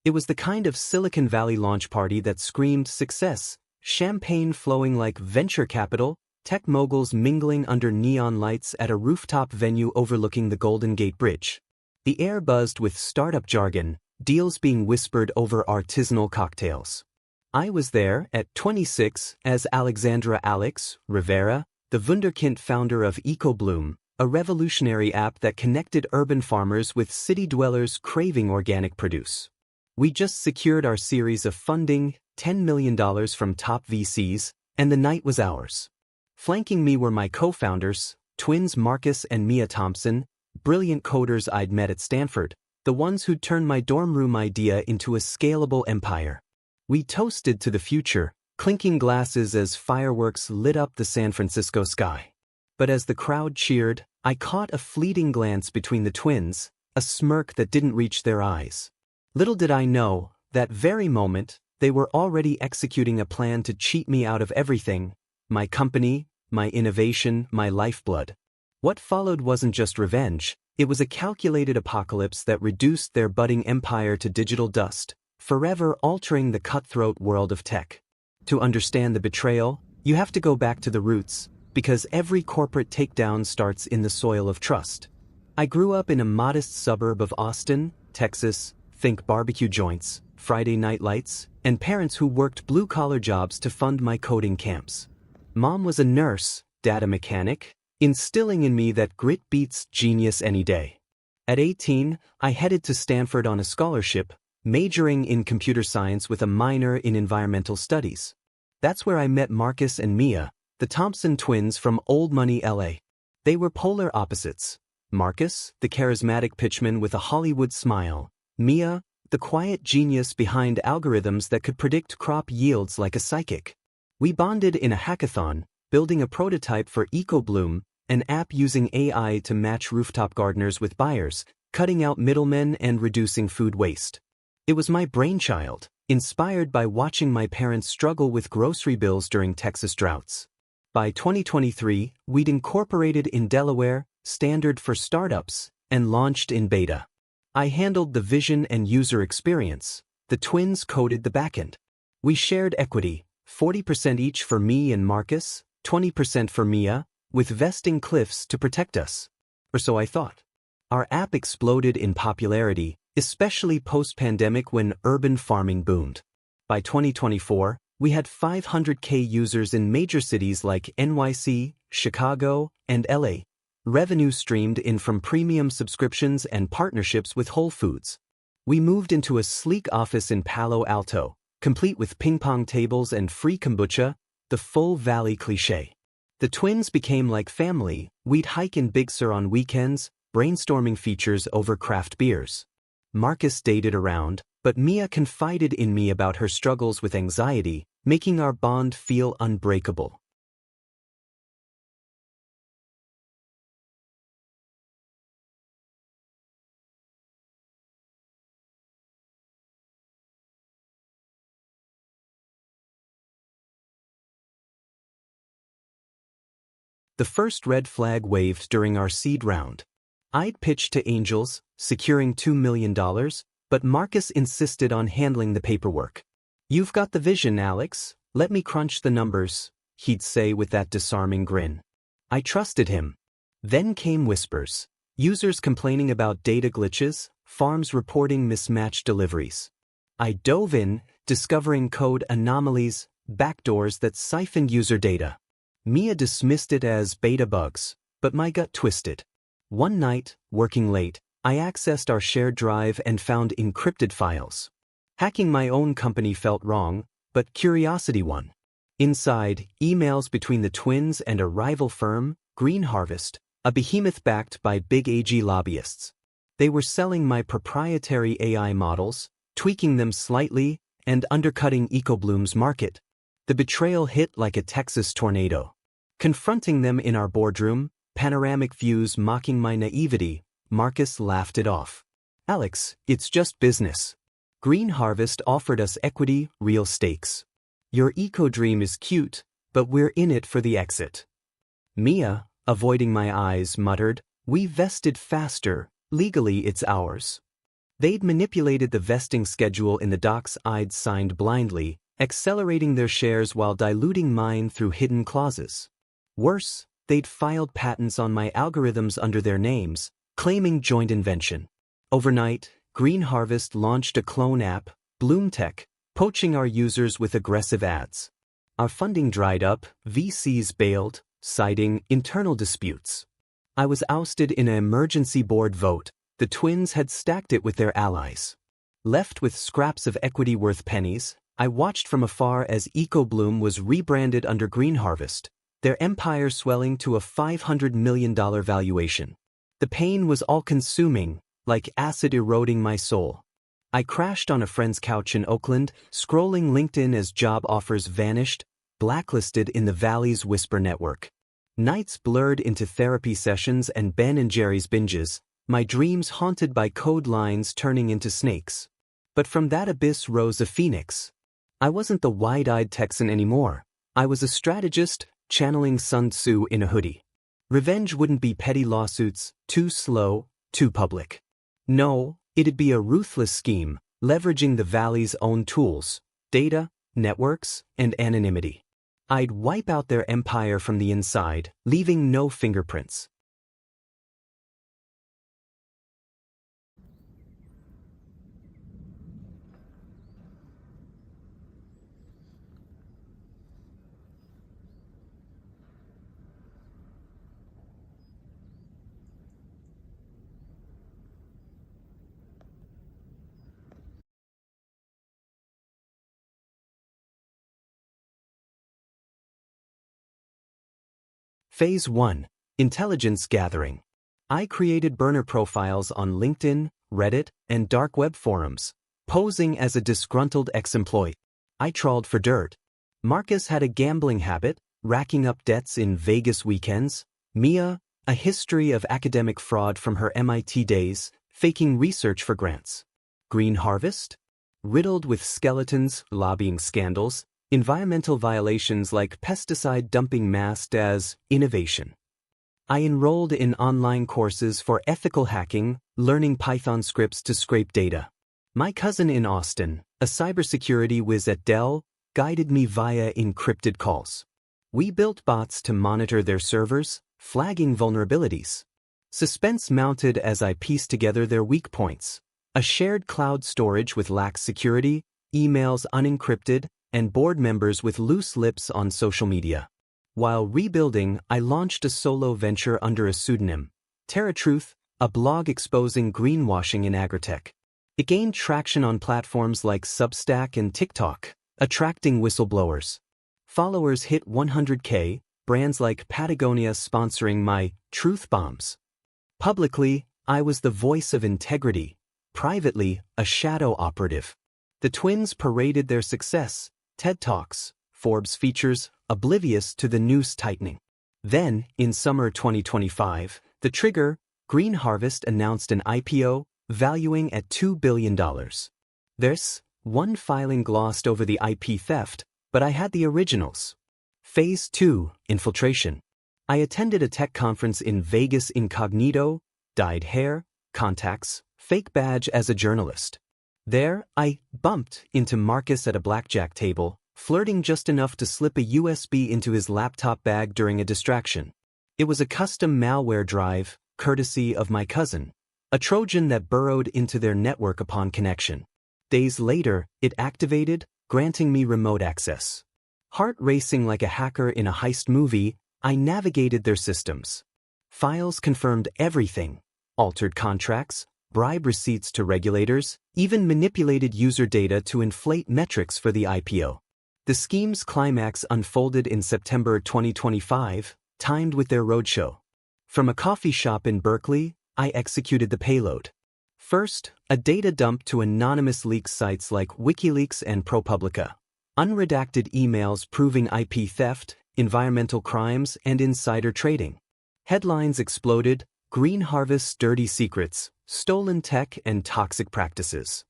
It was the kind of Silicon Valley launch party that screamed success, champagne flowing like venture capital, tech moguls mingling under neon lights at a rooftop venue overlooking the Golden Gate Bridge. The air buzzed with startup jargon, deals being whispered over artisanal cocktails. I was there, at 26, as Alexandra Alex Rivera, the wunderkind founder of EcoBloom, a revolutionary app that connected urban farmers with city dwellers craving organic produce. We just secured our series of funding, $10 million from top VCs, and the night was ours. Flanking me were my co-founders, twins Marcus and Mia Thompson, brilliant coders I'd met at Stanford, the ones who'd turned my dorm room idea into a scalable empire. We toasted to the future, clinking glasses as fireworks lit up the San Francisco sky. But as the crowd cheered, I caught a fleeting glance between the twins, a smirk that didn't reach their eyes. Little did I know, that very moment, they were already executing a plan to cheat me out of everything: my company, my innovation, my lifeblood. What followed wasn't just revenge, it was a calculated apocalypse that reduced their budding empire to digital dust, forever altering the cutthroat world of tech. To understand the betrayal, you have to go back to the roots, because every corporate takedown starts in the soil of trust. I grew up in a modest suburb of Austin, Texas. Think barbecue joints, Friday night lights, and parents who worked blue-collar jobs to fund my coding camps. Mom was a nurse, Dad a mechanic, instilling in me that grit beats genius any day. At 18, I headed to Stanford on a scholarship, majoring in computer science with a minor in environmental studies. That's where I met Marcus and Mia, the Thompson twins from Old Money, LA. They were polar opposites. Marcus, the charismatic pitchman with a Hollywood smile. Mia, the quiet genius behind algorithms that could predict crop yields like a psychic. We bonded in a hackathon, building a prototype for EcoBloom, an app using AI to match rooftop gardeners with buyers, cutting out middlemen and reducing food waste. It was my brainchild, inspired by watching my parents struggle with grocery bills during Texas droughts. By 2023, we'd incorporated in Delaware, standard for startups, and launched in beta. I handled the vision and user experience. The twins coded the backend. We shared equity, 40% each for me and Marcus, 20% for Mia, with vesting cliffs to protect us. Or so I thought. Our app exploded in popularity, especially post-pandemic when urban farming boomed. By 2024, we had 500K users in major cities like NYC, Chicago, and LA. Revenue streamed in from premium subscriptions and partnerships with Whole Foods. We moved into a sleek office in Palo Alto, complete with ping-pong tables and free kombucha, the full valley cliché. The twins became like family. We'd hike in Big Sur on weekends, brainstorming features over craft beers. Marcus dated around, but Mia confided in me about her struggles with anxiety, making our bond feel unbreakable. The first red flag waved during our seed round. I'd pitched to angels, securing $2 million, but Marcus insisted on handling the paperwork. "You've got the vision, Alex. Let me crunch the numbers," he'd say with that disarming grin. I trusted him. Then came whispers. Users complaining about data glitches, farms reporting mismatched deliveries. I dove in, discovering code anomalies, backdoors that siphoned user data. Mia dismissed it as beta bugs, but my gut twisted. One night, working late, I accessed our shared drive and found encrypted files. Hacking my own company felt wrong, but curiosity won. Inside, emails between the twins and a rival firm, Green Harvest, a behemoth backed by big AG lobbyists. They were selling my proprietary AI models, tweaking them slightly, and undercutting EcoBloom's market. The betrayal hit like a Texas tornado. Confronting them in our boardroom, panoramic views mocking my naivety, Marcus laughed it off. "Alex, it's just business. Green Harvest offered us equity, real stakes. Your eco-dream is cute, but we're in it for the exit." Mia, avoiding my eyes, muttered, "We vested faster, legally it's ours." They'd manipulated the vesting schedule in the docs I'd signed blindly, accelerating their shares while diluting mine through hidden clauses. Worse, they'd filed patents on my algorithms under their names, claiming joint invention. Overnight, Green Harvest launched a clone app, Bloomtech, poaching our users with aggressive ads. Our funding dried up, VCs bailed, citing internal disputes. I was ousted in an emergency board vote. The twins had stacked it with their allies. Left with scraps of equity worth pennies, I watched from afar as EcoBloom was rebranded under Green Harvest, their empire swelling to a $500 million valuation. The pain was all-consuming, like acid eroding my soul. I crashed on a friend's couch in Oakland, scrolling LinkedIn as job offers vanished, blacklisted in the Valley's Whisper network. Nights blurred into therapy sessions and Ben & Jerry's binges, my dreams haunted by code lines turning into snakes. But from that abyss rose a phoenix. I wasn't the wide-eyed Texan anymore. I was a strategist, channeling Sun Tzu in a hoodie. Revenge wouldn't be petty lawsuits, too slow, too public. No, it'd be a ruthless scheme, leveraging the Valley's own tools, data, networks, and anonymity. I'd wipe out their empire from the inside, leaving no fingerprints. Phase 1. Intelligence Gathering. I created burner profiles on LinkedIn, Reddit, and dark web forums, posing as a disgruntled ex-employee. I trawled for dirt. Marcus had a gambling habit, racking up debts in Vegas weekends. Mia, a history of academic fraud from her MIT days, faking research for grants. Green Harvest? Riddled with skeletons, lobbying scandals, environmental violations like pesticide dumping masked as innovation. I enrolled in online courses for ethical hacking, learning Python scripts to scrape data. My cousin in Austin, a cybersecurity whiz at Dell, guided me via encrypted calls. We built bots to monitor their servers, flagging vulnerabilities. Suspense mounted as I pieced together their weak points. A shared cloud storage with lax security, emails unencrypted, and board members with loose lips on social media. While rebuilding, I launched a solo venture under a pseudonym, TerraTruth, a blog exposing greenwashing in agritech. It gained traction on platforms like Substack and TikTok, attracting whistleblowers. Followers hit 100K, brands like Patagonia sponsoring my truth bombs. Publicly, I was the voice of integrity. Privately, a shadow operative. The twins paraded their success, TED Talks, Forbes features, oblivious to the noose tightening. Then, in summer 2025, the trigger, Green Harvest announced an IPO, valuing at $2 billion. There's one filing glossed over the IP theft, but I had the originals. Phase 2, Infiltration. I attended a tech conference in Vegas incognito, dyed hair, contacts, fake badge as a journalist. There, I bumped into Marcus at a blackjack table, flirting just enough to slip a USB into his laptop bag during a distraction. It was a custom malware drive, courtesy of my cousin, a Trojan that burrowed into their network upon connection. Days later, it activated, granting me remote access. Heart racing like a hacker in a heist movie, I navigated their systems. Files confirmed everything: altered contracts, bribe receipts to regulators, even manipulated user data to inflate metrics for the IPO. The scheme's climax unfolded in September 2025, timed with their roadshow. From a coffee shop in Berkeley, I executed the payload. First, a data dump to anonymous leak sites like WikiLeaks and ProPublica. Unredacted emails proving IP theft, environmental crimes, and insider trading. Headlines exploded: Green Harvest's dirty secrets, stolen tech, and toxic practices.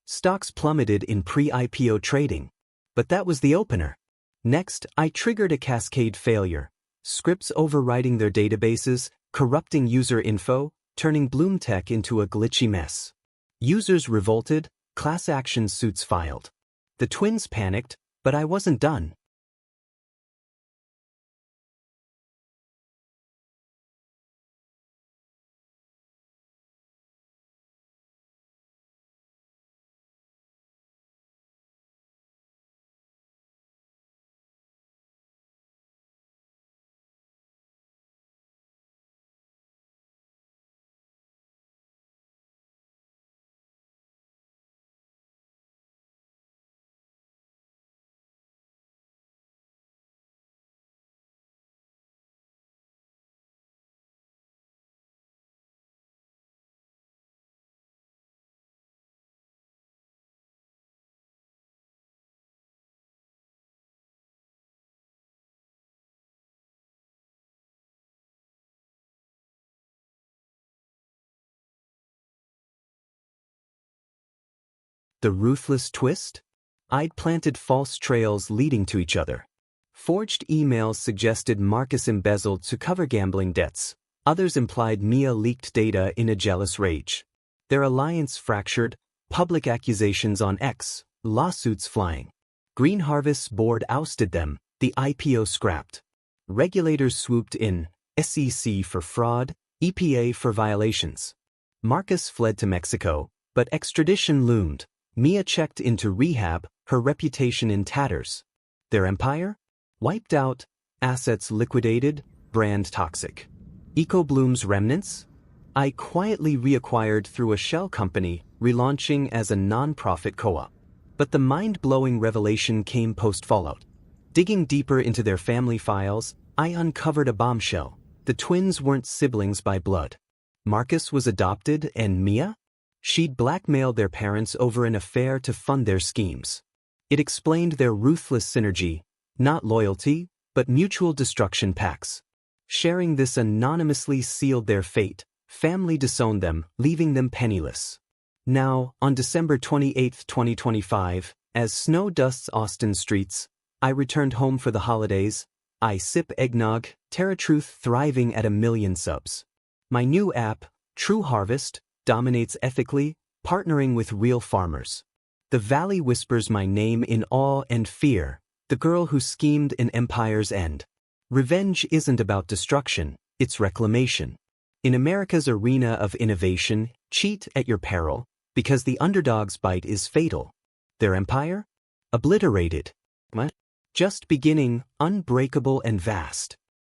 Stocks plummeted in pre-IPO trading. But that was the opener. Next, I triggered a cascade failure. Scripts overwriting their databases, corrupting user info, turning Bloomtech into a glitchy mess. Users revolted, class action suits filed. The twins panicked, but I wasn't done. The ruthless twist? I'd planted false trails leading to each other. Forged emails suggested Marcus embezzled to cover gambling debts. Others implied Mia leaked data in a jealous rage. Their alliance fractured, public accusations on X, lawsuits flying. Green Harvest's board ousted them, the IPO scrapped. Regulators swooped in, SEC for fraud, EPA for violations. Marcus fled to Mexico, but extradition loomed. Mia checked into rehab, her reputation in tatters. Their empire? Wiped out, assets liquidated, brand toxic. EcoBloom's remnants? I quietly reacquired through a shell company, relaunching as a non-profit co-op. But the mind-blowing revelation came post-Fallout. Digging deeper into their family files, I uncovered a bombshell. The twins weren't siblings by blood. Marcus was adopted, and Mia? She'd blackmailed their parents over an affair to fund their schemes. It explained their ruthless synergy, not loyalty, but mutual destruction pacts. Sharing this anonymously sealed their fate. Family disowned them, leaving them penniless. Now, on December 28, 2025, as snow dusts Austin streets, I returned home for the holidays. I sip eggnog, TerraTruth thriving at 1 million subs. My new app, True Harvest, dominates ethically, partnering with real farmers. The valley whispers my name in awe and fear, the girl who schemed an empire's end. Revenge isn't about destruction, it's reclamation. In America's arena of innovation, cheat at your peril, because the underdog's bite is fatal. Their empire? Obliterated. Just beginning, unbreakable and vast.